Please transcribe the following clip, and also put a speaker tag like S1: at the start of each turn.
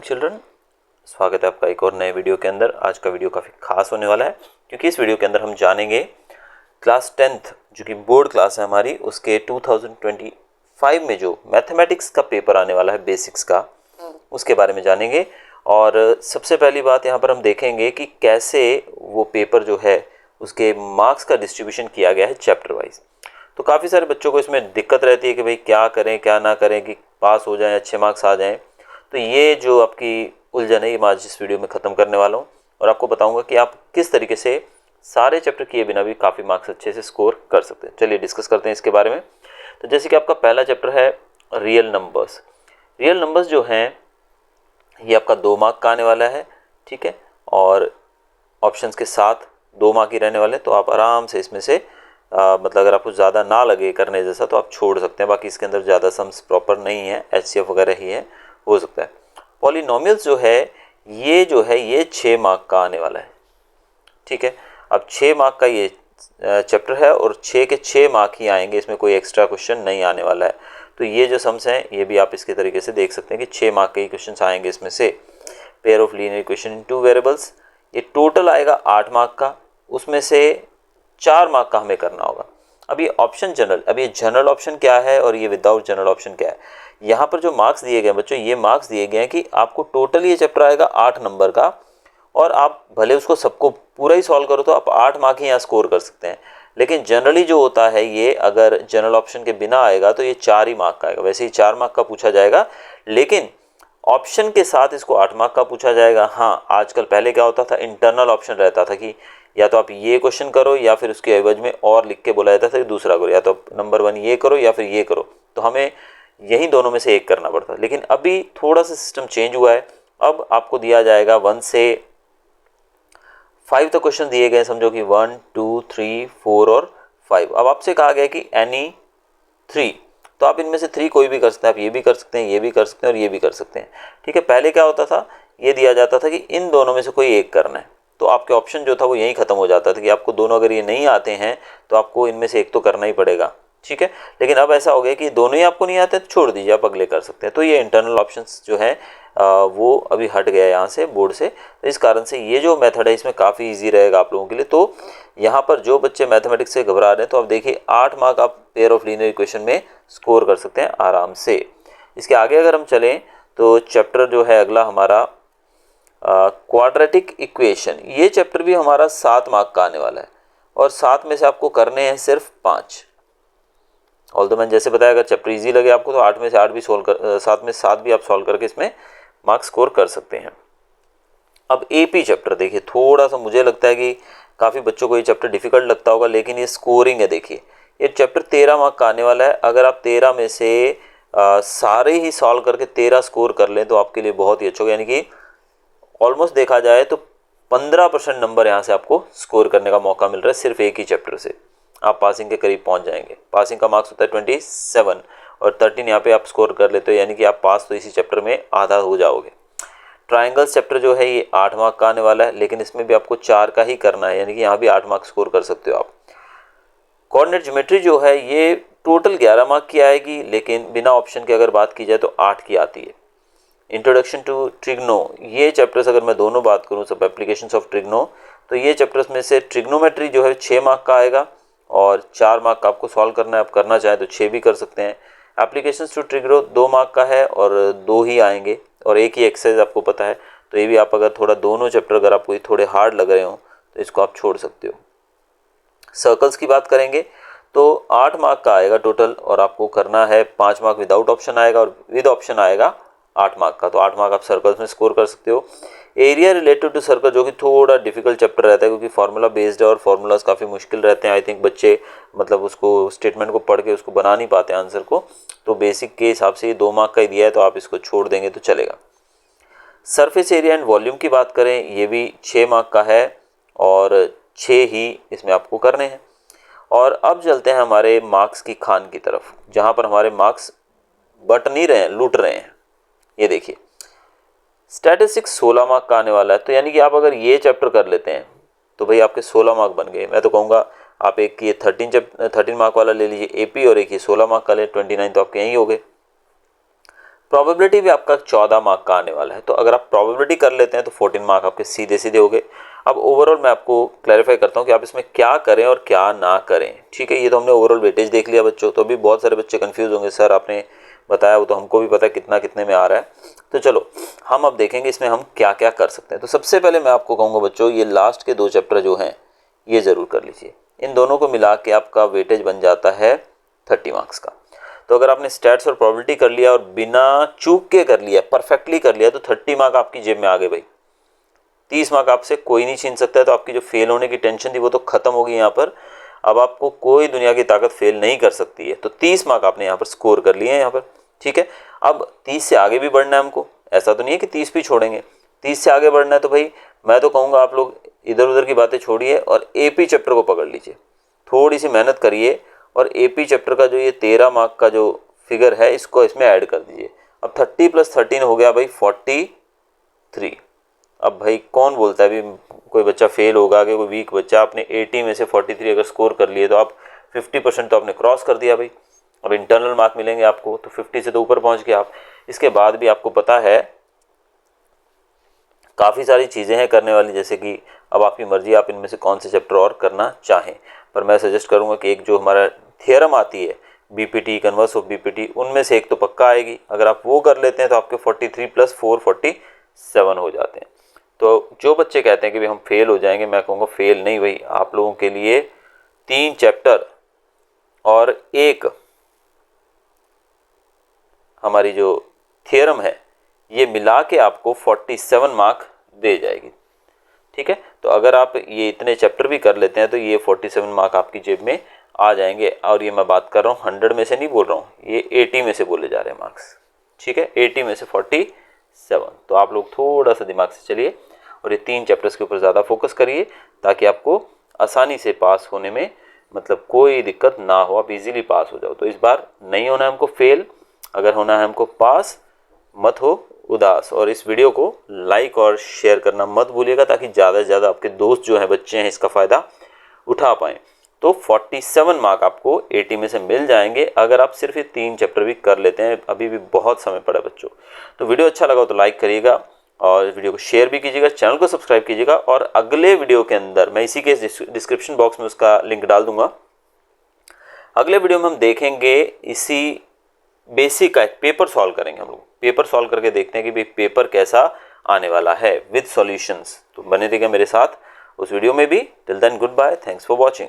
S1: Children, स्वागत है आपका एक और नए वीडियो के अंदर। आज का वीडियो काफ़ी खास होने वाला है क्योंकि इस वीडियो के अंदर हम जानेंगे क्लास 10th जो कि बोर्ड क्लास है हमारी, उसके 2025 में जो मैथमेटिक्स का पेपर आने वाला है बेसिक्स का, उसके बारे में जानेंगे। और सबसे पहली बात यहाँ पर हम देखेंगे कि कैसे वो पेपर जो है उसके मार्क्स का डिस्ट्रीब्यूशन किया गया है चैप्टर वाइज। तो काफ़ी सारे बच्चों को इसमें दिक्कत रहती है कि भाई क्या करें क्या ना करें कि पास हो जाएं, अच्छे मार्क्स आ जाएं। तो ये जो आपकी उलझन है ये मैं आज इस वीडियो में ख़त्म करने वाला हूँ और आपको बताऊंगा कि आप किस तरीके से सारे चैप्टर किए बिना भी काफ़ी मार्क्स अच्छे से स्कोर कर सकते हैं। चलिए डिस्कस करते हैं इसके बारे में। तो जैसे कि आपका पहला चैप्टर है रियल नंबर्स। रियल नंबर्स जो हैं ये आपका 2 मार्क का आने वाला है, ठीक है, और ऑप्शंस के साथ 2 मार्क ही रहने वाले हैं। तो आप आराम से इसमें से मतलब अगर आपको ज़्यादा ना लगे करने जैसा तो आप छोड़ सकते हैं। बाकी इसके अंदर ज़्यादा सम्स प्रॉपर नहीं है, HCF वगैरह ही है, हो सकता है। पॉलिनोमियल्स जो है ये 6 मार्क का आने वाला है, ठीक है। अब 6 मार्क का ये चैप्टर है और 6 के 6 मार्क ही आएंगे, इसमें कोई एक्स्ट्रा क्वेश्चन नहीं आने वाला है। तो ये जो सम्स हैं ये भी आप इसके तरीके से देख सकते हैं कि 6 मार्क के ही क्वेश्चन आएंगे इसमें से। Pair of linear equation in 2 variables, ये टोटल आएगा 8 मार्क का, उसमें से 4 मार्क का हमें करना होगा। अब ये ऑप्शन जनरल, अब ये जनरल ऑप्शन क्या है और ये विदाउट जनरल ऑप्शन क्या है। यहाँ पर जो मार्क्स दिए गए बच्चों, ये मार्क्स दिए गए हैं कि आपको टोटल ये चैप्टर आएगा 8 नंबर का और आप भले उसको सबको पूरा ही सॉल्व करो तो आप 8 मार्क ही यहाँ स्कोर कर सकते हैं। लेकिन जनरली जो होता है ये अगर जनरल ऑप्शन के बिना आएगा तो ये 4 ही मार्क का आएगा। वैसे ही 4 मार्क का पूछा जाएगा, लेकिन ऑप्शन के साथ इसको 8 मार्क का पूछा जाएगा। हाँ, आजकल पहले क्या होता था, इंटरनल ऑप्शन रहता था कि या तो आप ये क्वेश्चन करो या फिर उसके एवज में और लिख के बोला जाता था कि दूसरा करो, या तो नंबर 1 ये करो या फिर ये करो। तो हमें यही दोनों में से एक करना पड़ता। लेकिन अभी थोड़ा सा सिस्टम चेंज हुआ है। अब आपको दिया जाएगा 1 से 5 तक क्वेश्चन दिए गए, समझो कि 1 2 3 4 और 5। अब आपसे कहा गया कि एनी 3, तो आप इनमें से 3 कोई भी कर सकते हैं। आप ये भी कर सकते हैं, ये भी कर सकते हैं और ये भी कर सकते हैं, ठीक है। पहले क्या होता था, ये दिया जाता था कि इन दोनों में से कोई एक करना है, तो आपके ऑप्शन जो था वो यहीं ख़त्म हो जाता था कि आपको दोनों अगर ये नहीं आते हैं तो आपको इनमें से एक तो करना ही पड़ेगा, ठीक है। लेकिन अब ऐसा हो गया कि दोनों ही आपको नहीं आते तो छोड़ दीजिए, आप अगले कर सकते हैं। तो ये इंटरनल ऑप्शंस जो है वो अभी हट गया यहाँ से बोर्ड से। तो इस कारण से ये जो मेथड है इसमें काफ़ी ईजी रहेगा आप लोगों के लिए। तो यहाँ पर जो बच्चे मैथमेटिक्स से घबरा रहे हैं तो आप देखिए 8 मार्क आप पेयर ऑफ लीनियर इक्वेशन में स्कोर कर सकते हैं आराम से। इसके आगे अगर हम चलें तो चैप्टर जो है अगला हमारा क्वाड्रेटिक इक्वेशन, ये चैप्टर भी हमारा 7 मार्क का आने वाला है और 7 में से आपको करने हैं सिर्फ 5। ऑल्दो मैंने जैसे बताया अगर चैप्टर इजी लगे आपको तो 8 में से 8 भी सॉल्व कर, 7 में 7 भी आप सॉल्व करके इसमें मार्क्स स्कोर कर सकते हैं। अब AP चैप्टर देखिए, थोड़ा सा मुझे लगता है कि काफ़ी बच्चों को ये चैप्टर डिफिकल्ट लगता होगा, लेकिन ये स्कोरिंग है। देखिए ये चैप्टर 13 मार्क का आने वाला है। अगर आप 13 में से सारे ही सॉल्व करके 13 स्कोर कर लें तो आपके लिए बहुत ही अच्छा होगा। यानी कि ऑलमोस्ट देखा जाए तो 15% नंबर यहाँ से आपको स्कोर करने का मौका मिल रहा है सिर्फ एक ही चैप्टर से। आप पासिंग के करीब पहुँच जाएंगे। पासिंग का मार्क्स होता है 27 और 13 यहाँ पे आप स्कोर कर लेते हो, यानी कि आप पास तो इसी चैप्टर में आधा हो जाओगे। ट्राइंगल्स चैप्टर जो है ये 8 मार्क का आने वाला है, लेकिन इसमें भी आपको 4 का ही करना है, यानी कि यहाँ भी 8 मार्क स्कोर कर सकते हो आप। कोऑर्डिनेट ज्योमेट्री जो है ये टोटल 11 मार्क की आएगी, लेकिन बिना ऑप्शन के अगर बात की जाए तो 8 की आती है। इंट्रोडक्शन टू ट्रिग्नो, ये चैप्टर्स अगर मैं दोनों बात करूँ सब एप्लीकेशंस ऑफ ट्रिग्नो, तो ये चैप्टर्स में से ट्रिग्नोमेट्री जो है 6 मार्क का आएगा और 4 मार्क का आपको सॉल्व करना है। आप करना चाहें तो 6 भी कर सकते हैं। एप्लीकेशंस टू ट्रिग्नो 2 मार्क का है और 2 ही आएंगे और एक ही एक्सरसाइज आपको पता है, तो ये भी आप अगर थोड़ा दोनों चैप्टर अगर आपको ये थोड़े हार्ड लग रहे हो तो इसको आप छोड़ सकते हो। सर्कल्स की बात करेंगे तो 8 मार्क का आएगा टोटल और आपको करना है 5 मार्क विदाउट ऑप्शन आएगा और विद ऑप्शन आएगा 8 मार्क का। तो 8 मार्क आप सर्कल्स में स्कोर कर सकते हो। एरिया रिलेटेड टू सर्कल जो कि थोड़ा डिफिकल्ट चैप्टर रहता है क्योंकि फार्मूला बेस्ड है और फार्मूलाज काफ़ी मुश्किल रहते हैं। आई थिंक बच्चे मतलब उसको स्टेटमेंट को पढ़ के उसको बना नहीं पाते आंसर को, तो बेसिक के हिसाब से ये 2 मार्क का ही दिया है तो आप इसको छोड़ देंगे तो चलेगा। सरफेस एरिया एंड वॉल्यूम की बात करें, ये भी 6 मार्क का है और 6 ही इसमें आपको करने हैं। और अब चलते हैं हमारे मार्क्स की खान की तरफ, जहाँ पर हमारे मार्क्स बट नहीं रहे हैं, लूट रहे हैं। ये देखिए स्टैटिस्टिक्स 16 मार्क का आने वाला है, तो यानी कि आप अगर ये चैप्टर कर लेते हैं तो भाई आपके 16 मार्क बन गए। मैं तो कहूँगा आप एक ये 13 मार्क वाला ले लीजिए AP और एक ये 16 मार्क का ले, 29 तो आपके यहीं हो गए। प्रोबेबिलिटी भी आपका 14 मार्क का आने वाला है। तो अगर आप प्रोबेबिलिटी कर लेते हैं तो 14 मार्क आपके सीधे सीधे हो गए। अब ओवरऑल मैं आपको क्लैरिफाई करता हूँ कि आप इसमें क्या करें और क्या ना करें। ठीक है, ये तो हमने ओवरऑल वेटेज देख लिया बच्चों। तो अभी बहुत सारे बच्चे कंफ्यूज होंगे, सर आपने बताया वो तो हमको भी पता है कितना कितने में आ रहा है। तो चलो हम अब देखेंगे इसमें हम क्या क्या कर सकते हैं। तो सबसे पहले मैं आपको कहूँगा बच्चों, ये लास्ट के 2 चैप्टर जो हैं ये ज़रूर कर लीजिए। इन दोनों को मिला के आपका वेटेज बन जाता है 30 मार्क्स का। तो अगर आपने स्टैट्स और प्रोबेबिलिटी कर लिया और बिना चूक के कर लिया, परफेक्टली कर लिया, तो 30 मार्क आपकी जेब में आ गए भाई। 30 मार्क आपसे कोई नहीं छीन सकता है। तो आपकी जो फेल होने की टेंशन थी वो तो खत्म होगी यहाँ पर। अब आपको कोई दुनिया की ताकत फेल नहीं कर सकती है। तो 30 मार्क आपने यहाँ पर स्कोर कर लिए हैं यहाँ पर। ठीक है, अब 30 से आगे भी बढ़ना है हमको। ऐसा तो नहीं है कि 30 भी छोड़ेंगे, 30 से आगे बढ़ना है। तो भाई मैं तो कहूँगा आप लोग इधर उधर की बातें छोड़िए और AP चैप्टर को पकड़ लीजिए, थोड़ी सी मेहनत करिए और AP चैप्टर का जो ये 13 मार्क का जो फिगर है इसको इसमें ऐड कर दीजिए। अब 30 + 13 हो गया भाई 43। अब भाई कौन बोलता है अभी कोई बच्चा फेल होगा कि कोई वीक बच्चा। आपने 80 में से 43 अगर स्कोर कर लिए तो आप 50% तो आपने क्रॉस कर दिया भाई। अब इंटरनल मार्क मिलेंगे आपको तो 50 से तो ऊपर पहुंच गए आप। इसके बाद भी आपको पता है काफ़ी सारी चीज़ें हैं करने वाली, जैसे कि अब आपकी मर्जी आप इनमें से कौन से चैप्टर और करना चाहें। पर मैं सजेस्ट करूँगा कि एक जो हमारा थियरम आती है BPT, कन्वर्स ऑफ BPT, उनमें से एक तो पक्का आएगी। अगर आप वो कर लेते हैं तो आपके 43 + 4 47 हो जाते हैं। तो जो बच्चे कहते हैं कि भाई हम फेल हो जाएंगे, मैं कहूँगा फेल नहीं भाई, आप लोगों के लिए 3 चैप्टर और एक हमारी जो थियरम है ये मिला के आपको 47 मार्क दे जाएगी। ठीक है, तो अगर आप ये इतने चैप्टर भी कर लेते हैं तो ये 47 मार्क आपकी जेब में आ जाएंगे। और ये मैं बात कर रहा हूँ 100 में से नहीं बोल रहा हूँ, ये 80 में से बोले जा रहे हैं मार्क्स। ठीक है, 80 में से 47। तो आप लोग थोड़ा सा दिमाग से चलिए और ये 3 चैप्टर्स के ऊपर ज़्यादा फोकस करिए ताकि आपको आसानी से पास होने में मतलब कोई दिक्कत ना हो, आप इजीली पास हो जाओ। तो इस बार नहीं होना है हमको फेल, अगर होना है हमको पास, मत हो उदास। और इस वीडियो को लाइक और शेयर करना मत भूलिएगा ताकि ज़्यादा से ज़्यादा आपके दोस्त जो हैं बच्चे हैं इसका फ़ायदा उठा पाएँ। तो 47 मार्क आपको 80 में से मिल जाएंगे अगर आप सिर्फ ये 3 चैप्टर भी कर लेते हैं। अभी भी बहुत समय पड़ा है बच्चों। तो वीडियो अच्छा लगा तो लाइक करिएगा और वीडियो को शेयर भी कीजिएगा, चैनल को सब्सक्राइब कीजिएगा। और अगले वीडियो के अंदर मैं इसी के डिस्क्रिप्शन बॉक्स में उसका लिंक डाल दूंगा। अगले वीडियो में हम देखेंगे इसी बेसिक का एक पेपर सॉल्व करेंगे। हम लोग पेपर सॉल्व करके देखते हैं कि भाई पेपर कैसा आने वाला है विद सॉल्यूशंस। तो बने रहिएगा मेरे साथ उस वीडियो में भी। Till then good bye, thanks for watching.